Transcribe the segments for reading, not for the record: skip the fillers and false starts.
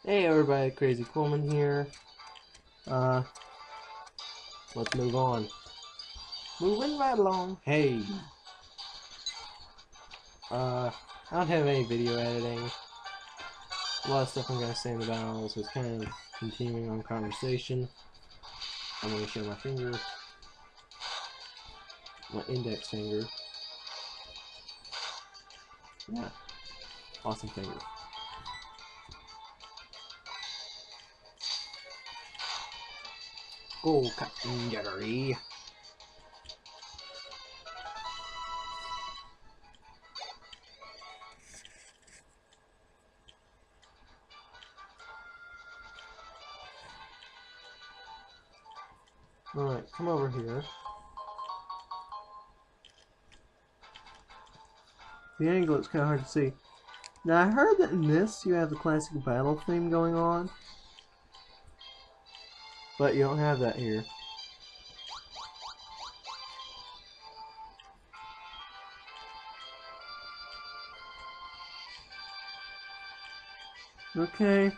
Hey everybody, Crazy Coleman here. Let's move on. Moving right along. Hey. I don't have any video editing. A lot of stuff I'm gonna say in the battle, so it's kind of continuing on conversation. I'm gonna show my finger. My index finger. Yeah. Awesome finger. Go, Captain Jittery. Alright, come over here. The angle is kind of hard to see. Now, I heard that in this, you have the classic battle theme going on. But you don't have that here. Okay.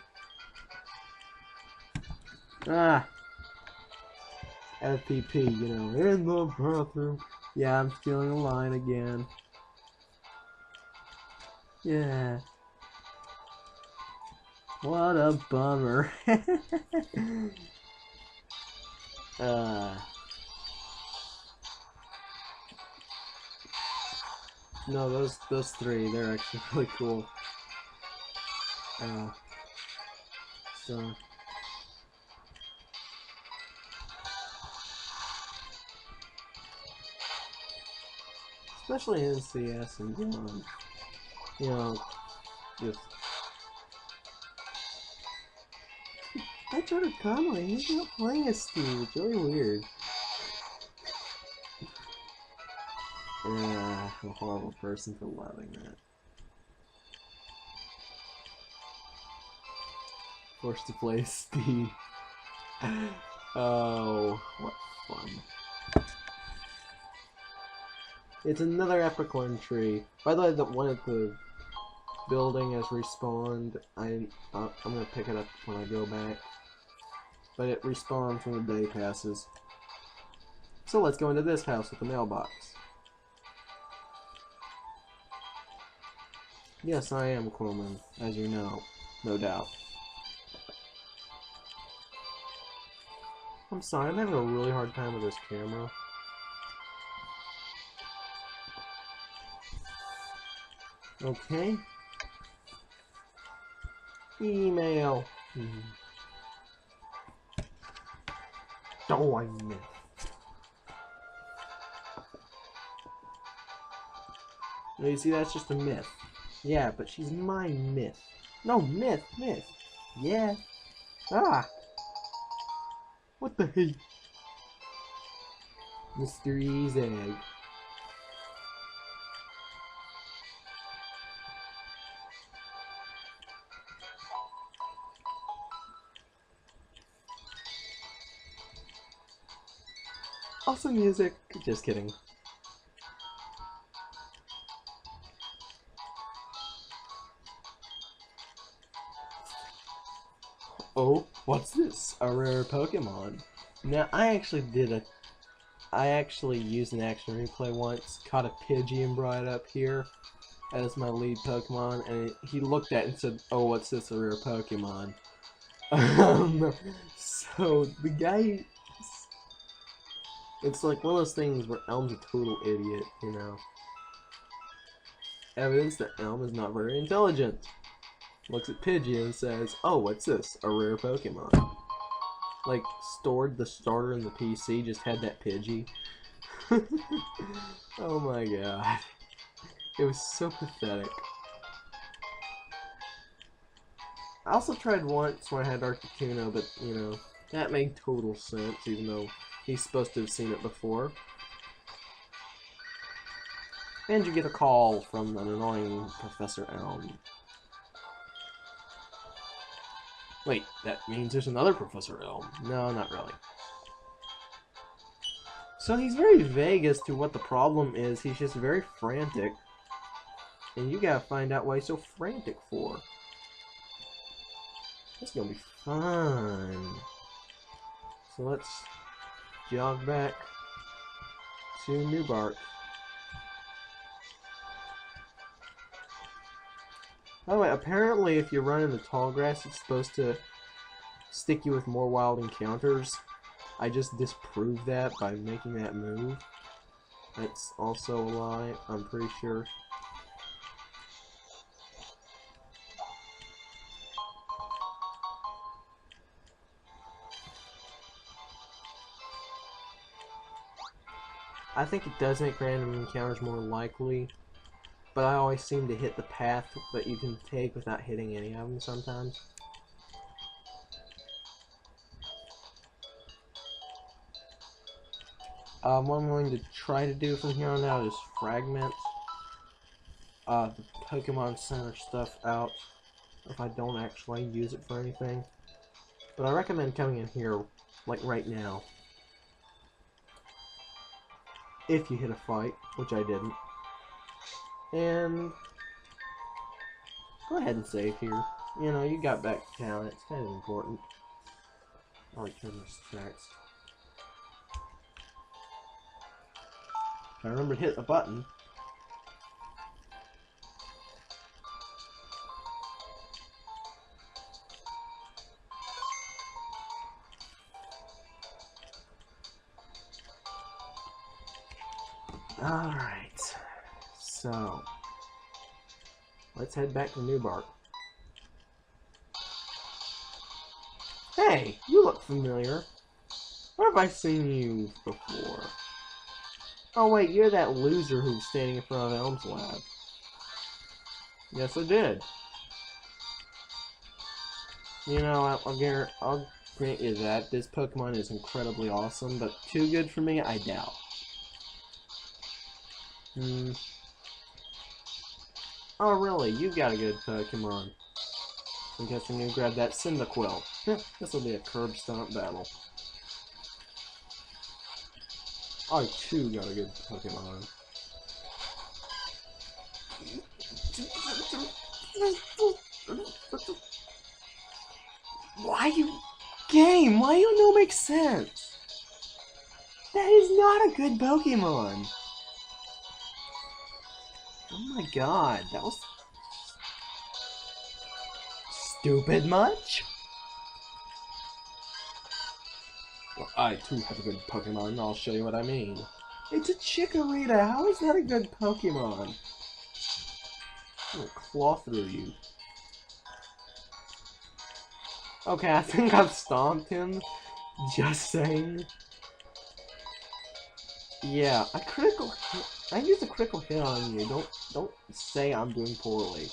FPP, you know, in the bathroom. Yeah, I'm stealing a line again. Yeah. What a bummer. No, those three, they're actually really cool. So especially in CS and beyond, you know, just I tried to comment, he's not playing as Steve, it's really weird. I'm a horrible person for loving that. Forced to play Steve. Oh, what fun. It's another apricorn tree. By the way, the one at the building has respawned. I'm gonna pick it up when I go back. But it respawns when the day passes. So let's go into this house with the mailbox. Yes, I am Coleman, as you know, no doubt. I'm sorry, I'm having a really hard time with this camera. Okay. Email. Oh, I missed. Now you see, that's just a myth. Yeah, but she's my myth. No, myth. Yeah. Ah! What the heck? Mr. Egg. Awesome music. Just kidding. Oh, what's this? A rare Pokemon. Now, I actually used an action replay once, caught a Pidgey and brought it up here as my lead Pokemon, and he looked at it and said, oh, what's this, a rare Pokemon? So, the guy, it's like one of those things where Elm's a total idiot, you know. Evidence that Elm is not very intelligent. Looks at Pidgey and says, oh, what's this? A rare Pokemon. Like, stored the starter in the PC, just had that Pidgey. Oh my god. It was so pathetic. I also tried once when I had Articuno, but, you know, that made total sense, even though he's supposed to have seen it before. And you get a call from an annoying Professor Elm. Wait, that means there's another Professor Elm. No, not really. So he's very vague as to what the problem is. He's just very frantic. And you gotta find out what he's so frantic for. It's gonna be fun. So let's jog back to New Bark. By the way, apparently if you run in the tall grass, it's supposed to stick you with more wild encounters. I just disproved that by making that move. That's also a lie, I'm pretty sure. I think it does make random encounters more likely, but I always seem to hit the path that you can take without hitting any of them sometimes. What I'm going to try to do from here on out is fragment the Pokemon Center stuff out if I don't actually use it for anything. But I recommend coming in here, like right now, if you hit a fight, which I didn't. And go ahead and save here. You know, you got back to town, it's kind of important. I'll return this text. I remember to hit a button. Alright, so let's head back to New Bark. Hey, you look familiar. Where have I seen you before? Oh wait, you're that loser who's standing in front of Elm's lab. Yes, I did. You know, I'll grant you that. This Pokemon is incredibly awesome, but too good for me, I doubt. Oh really, you got a good Pokemon. I'm guessing you grabbed that Cyndaquil. This will be a curb stomp battle. I too got a good Pokemon. Why you... Game, why you no make sense? That is not a good Pokemon. Oh my god, that was... Stupid much? Well, I too have a good Pokemon, I'll show you what I mean. It's a Chikorita, how is that a good Pokemon? I'm gonna claw through you. Okay, I think I've stomped him. Just saying. Yeah, I used a critical hit on you. Don't say I'm doing poorly.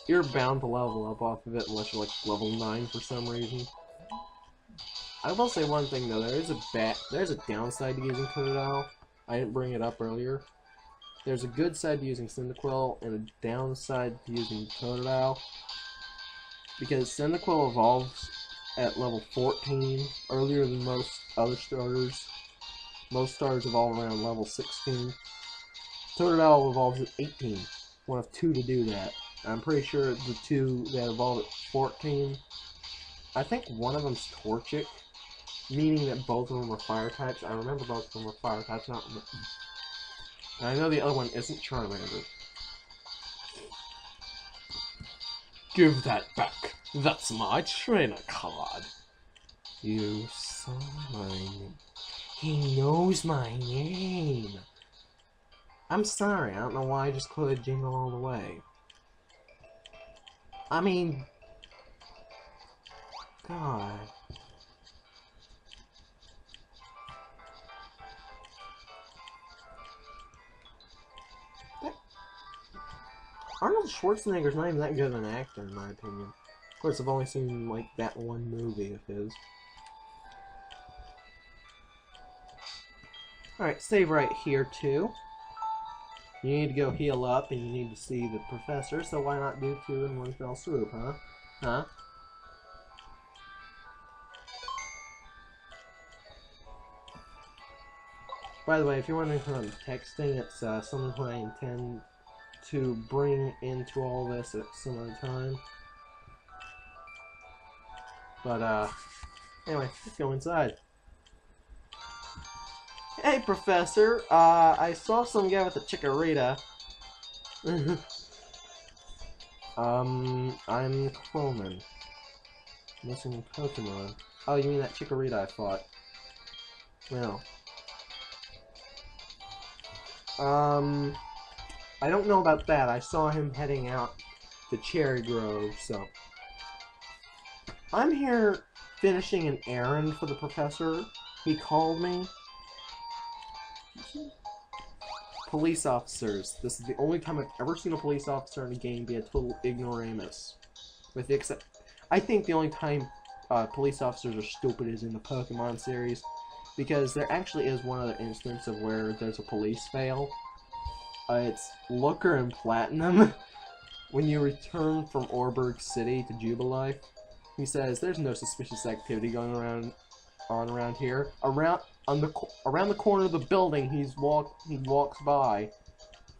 You're bound to level up off of it unless you're like level 9 for some reason. I will say one thing though, there's a downside to using Totodile. I didn't bring it up earlier. There's a good side to using Cyndaquil and a downside to using Totodile. Because Cyndaquil evolves at level 14 earlier than most other starters. Most starters evolve around level 16. Totodile evolves at 18. One of two to do that. I'm pretty sure the two that evolve at 14, I think one of them's Torchic, meaning that both of them are fire types. I remember both of them were fire types, and I know the other one isn't Charmander. Give that back. That's my trainer card. You saw my name. He knows my name. I'm sorry, I don't know why I just quoted Jingle All the Way. I mean... God... Arnold Schwarzenegger's not even that good of an actor, in my opinion. Of course, I've only seen, like, that one movie of his. Alright, save right here, too. You need to go heal up, and you need to see the professor, so why not do two in one fell swoop, huh? Huh? By the way, if you're wondering who I'm texting, it's someone who I intend to bring into all this at some other time. But, anyway, let's go inside. Hey, Professor, I saw some guy with a chikorita. I'm Cloman. Missing Pokemon. Oh, you mean that chikorita I fought? No. I don't know about that. I saw him heading out to Cherry Grove, so... I'm here finishing an errand for the professor. He called me. Police officers. This is the only time I've ever seen a police officer in a game be a total ignoramus. With the except... I think the only time police officers are stupid is in the Pokemon series. Because there actually is one other instance of where there's a police fail. It's Looker and Platinum. When you return from Orberg City to Jubilife, he says, "There's no suspicious activity going around here. Around the corner of the building, he walks by.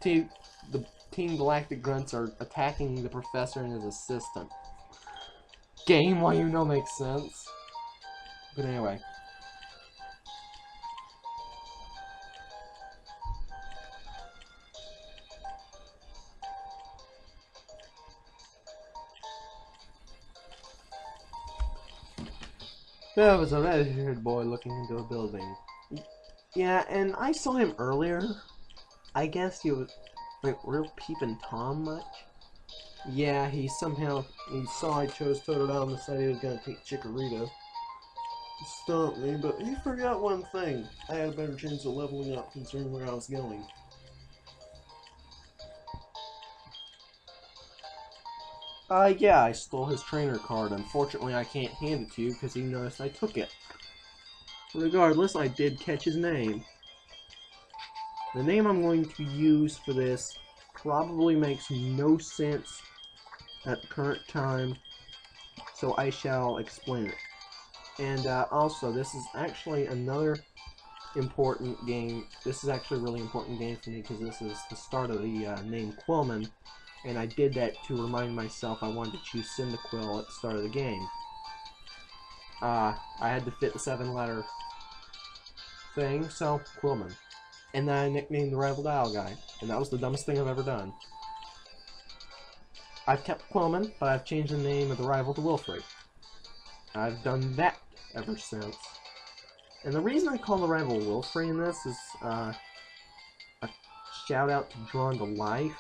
The Team Galactic Grunts are attacking the professor and his assistant." Game, why you know makes sense. But anyway. There was a red-haired boy looking into a building. Yeah, and I saw him earlier. I guess he was, like, real peeping Tom much. Yeah, he saw I chose Totodile and decided he was gonna take Chikorita. He stopped me, but he forgot one thing. I had a better chance of leveling up considering where I was going. Yeah, I stole his trainer card. Unfortunately, I can't hand it to you because he noticed I took it. Regardless, I did catch his name. The name I'm going to use for this probably makes no sense at the current time, so I shall explain it. And also, this is actually another important game. This is actually a really important game for me because this is the start of the name Quillman. And I did that to remind myself I wanted to choose Cyndaquil at the start of the game. I had to fit the 7-letter thing, so Quillman. And then I nicknamed the Rival Dial guy, and that was the dumbest thing I've ever done. I've kept Quillman, but I've changed the name of the rival to Wilfrey. I've done that ever since. And the reason I call the rival Wilfrey in this is a shout out to Drawn to Life.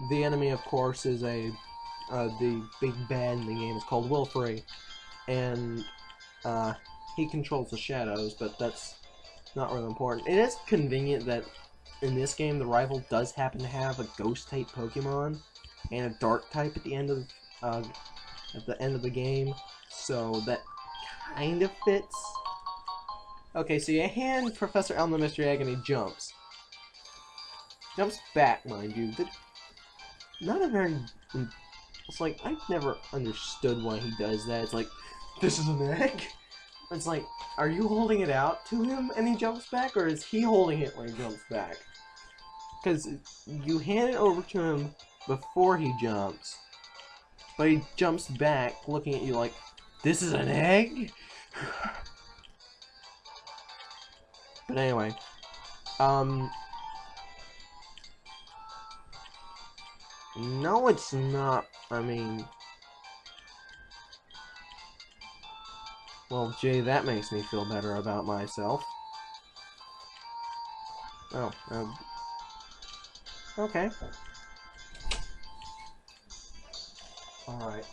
The enemy, of course, is the big bad in the game is called Wilfrey, and he controls the shadows, but that's not really important. It is convenient that in this game the rival does happen to have a ghost-type Pokemon and a dark-type at the end of the game, so that kind of fits. Okay, so you hand Professor Elm the Mystery Egg and he jumps. Jumps back, mind you. Not a very... It's like, I've never understood why he does that. It's like, this is an egg? It's like, are you holding it out to him and he jumps back, or is he holding it when he jumps back? Because you hand it over to him before he jumps, but he jumps back looking at you like, this is an egg? But anyway, no, it's not. I mean, well, gee, that makes me feel better about myself. Oh, okay. Alright.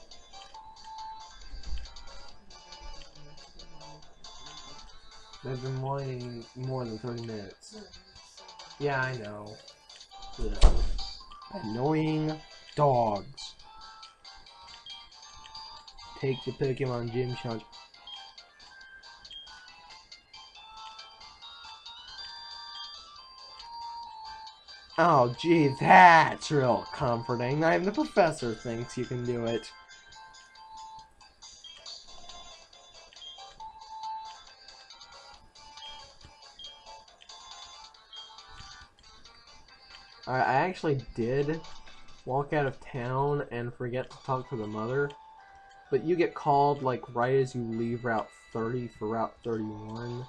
They've been waiting more than 30 minutes. Yeah, I know. Ugh. Annoying dogs. Take the Pokemon Gym Challenge. Oh, gee, that's real comforting. Even the professor thinks you can do it. I actually did walk out of town and forget to talk to the mother, but you get called like right as you leave Route 30 for Route 31.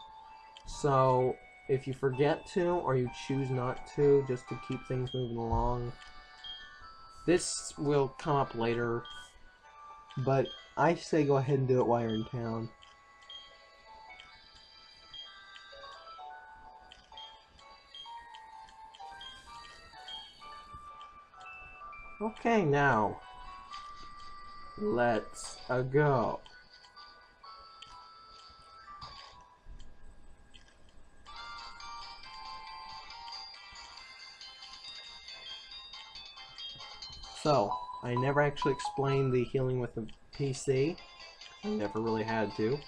So if you forget to, or you choose not to, just to keep things moving along, this will come up later, but I say go ahead and do it while you're in town. Okay, now, let's go. So, I never actually explained the healing with the PC. I never really had to.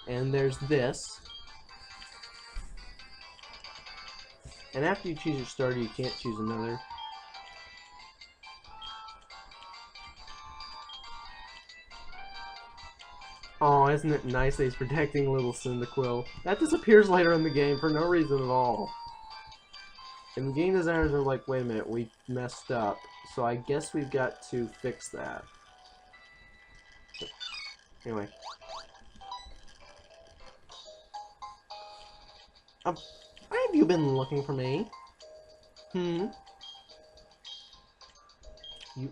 And there's this. And after you choose your starter, you can't choose another. Oh, isn't it nice that he's protecting little Cyndaquil? That disappears later in the game for no reason at all. And the game designers are like, wait a minute, we messed up. So I guess we've got to fix that. Anyway. Why have you been looking for me? You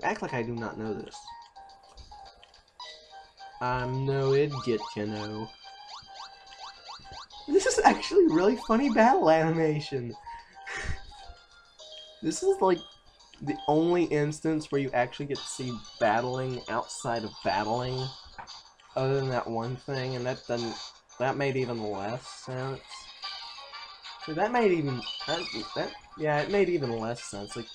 act like I do not know this. I'm no idiot, you know. This is actually really funny battle animation. This is like the only instance where you actually get to see battling outside of battling, other than that one thing, and that made even less sense. So that made even yeah, it made even less sense. Like,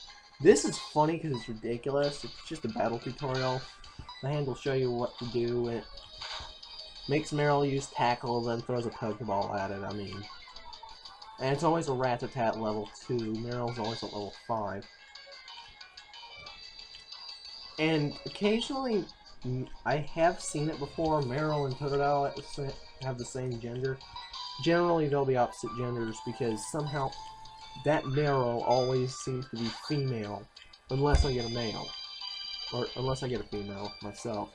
this is funny because it's ridiculous. It's just a battle tutorial. The hand will show you what to do. It makes Meryl use tackle, then throws a Pokeball at it. I mean, and it's always a Rat-a-Tat level 2. Meryl's always at level 5. And occasionally, I have seen it before. Meryl and Totodile have the same gender. Generally, they'll be opposite genders because somehow that Meryl always seems to be female, unless I get a male. Or unless I get a female myself.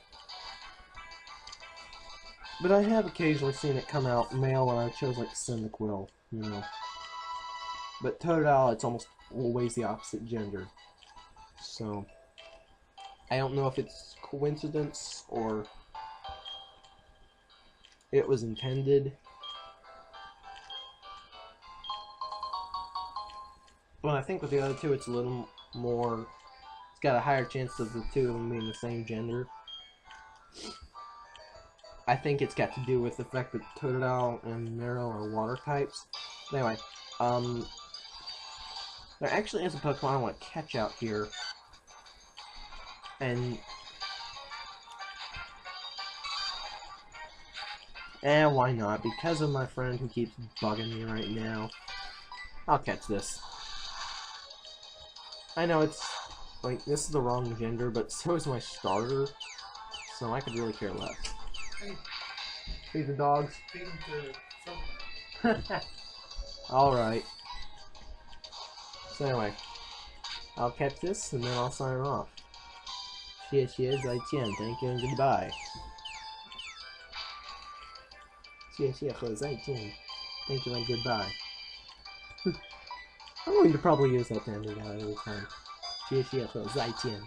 But I have occasionally seen it come out male when I chose like Cyndaquil, you know. But Totodile, it's almost always the opposite gender. So, I don't know if it's coincidence or it was intended. But I think with the other two, it's a little more. It's got a higher chance of the two of them being the same gender. I think it's got to do with the fact that Totodile and Meryl are water types. Anyway, there actually is a Pokemon I want to catch out here. And why not? Because of my friend who keeps bugging me right now. I'll catch this. I know it's, like, this is the wrong gender, but so is my starter, so I could really care less. Hey. Feed the dogs? Feed them to Alright. So anyway, I'll catch this, and then I'll sign off. 谢谢再见 Thank you and goodbye. 谢谢和再见 Thank you and goodbye. I'm going to probably use that to end it out every time. 谢谢和再见